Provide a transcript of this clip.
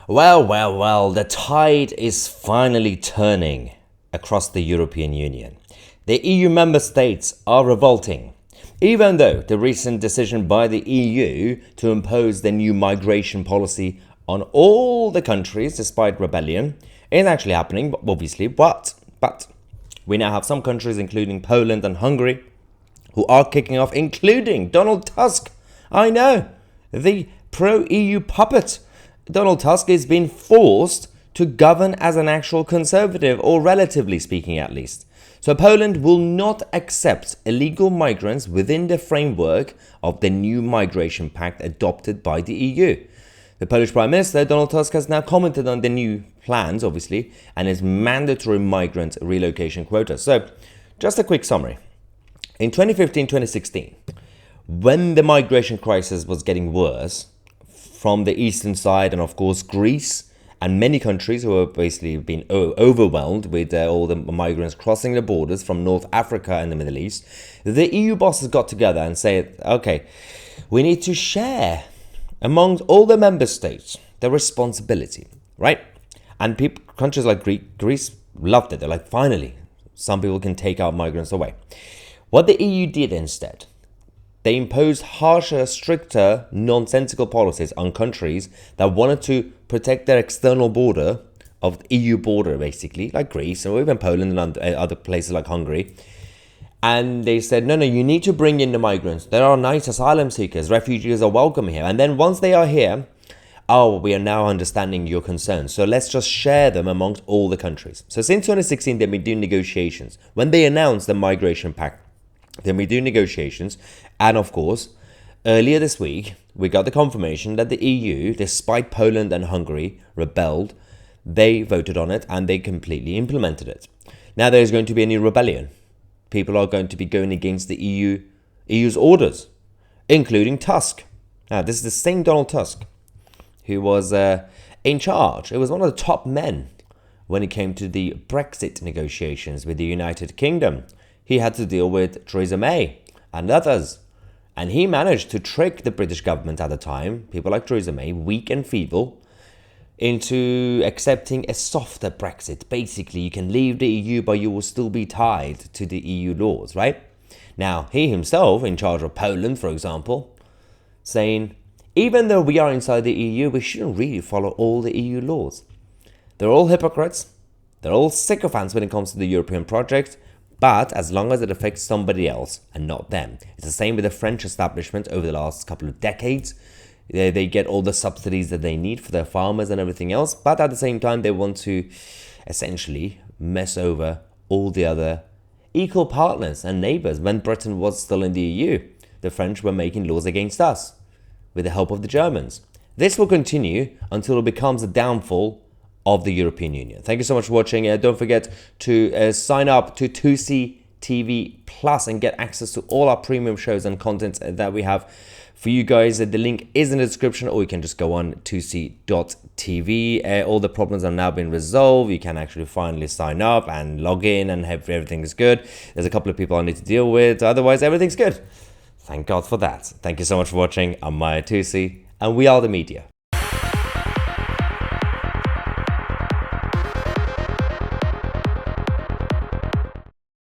Well, the tide is finally turning across the European Union. The EU member states are revolting, even though the recent decision by the EU to impose the new migration policy on all the countries despite rebellion is actually happening, obviously, but we now have some countries, including Poland and Hungary, who are kicking off, including Donald Tusk. I know, the pro-EU puppet. Donald Tusk is being forced to govern as an actual conservative, or relatively speaking at least. So Poland will not accept illegal migrants within the framework of the new migration pact adopted by the EU. The Polish Prime Minister, Donald Tusk, has now commented on the new plans, obviously, and his mandatory migrant relocation quota. So, just a quick summary. In 2015-2016, when the migration crisis was getting worse, from the eastern side, and of course Greece and many countries who are basically being overwhelmed with all the migrants crossing the borders from North Africa and the Middle East, the EU bosses got together and said, okay, we need to share amongst all the member states the responsibility, right? And countries like Greece loved it. They're like, finally, some people can take our migrants away. What the EU did instead, they imposed harsher, stricter, nonsensical policies on countries that wanted to protect their external border of the EU border, basically, like Greece or even Poland and other places like Hungary. And they said, no, you need to bring in the migrants. There are nice asylum seekers. Refugees are welcome here. And then once they are here, we are now understanding your concerns. So let's just share them amongst all the countries. So since 2016, they've been doing negotiations. When they announced the migration pact, then we do negotiations, and of course, earlier this week, we got the confirmation that the EU, despite Poland and Hungary rebelled, they voted on it and they completely implemented it. Now there is going to be a new rebellion. People are going to be going against the EU's orders, including Tusk. Now this is the same Donald Tusk who was in charge. It was one of the top men when it came to the Brexit negotiations with the United Kingdom. He had to deal with Theresa May and others. And he managed to trick the British government at the time, people like Theresa May, weak and feeble, into accepting a softer Brexit. Basically, you can leave the EU, but you will still be tied to the EU laws, right? Now, he himself, in charge of Poland, for example, saying, even though we are inside the EU, we shouldn't really follow all the EU laws. They're all hypocrites. They're all sycophants when it comes to the European project. But as long as it affects somebody else and not them. It's the same with the French establishment over the last couple of decades. They get all the subsidies that they need for their farmers and everything else. But at the same time, they want to essentially mess over all the other equal partners and neighbors. When Britain was still in the EU, the French were making laws against us with the help of the Germans. This will continue until it becomes a downfall of the European Union. Thank you so much for watching. Don't forget to sign up to Tousi TV Plus and get access to all our premium shows and content that we have for you guys. The link is in the description, or you can just go on tousi.tv. All the problems have now been resolved. You can actually finally sign up and log in and have everything is good. There's a couple of people I need to deal with. Otherwise, everything's good. Thank God for that. Thank you so much for watching. I'm Maya Tousi, and we are the media.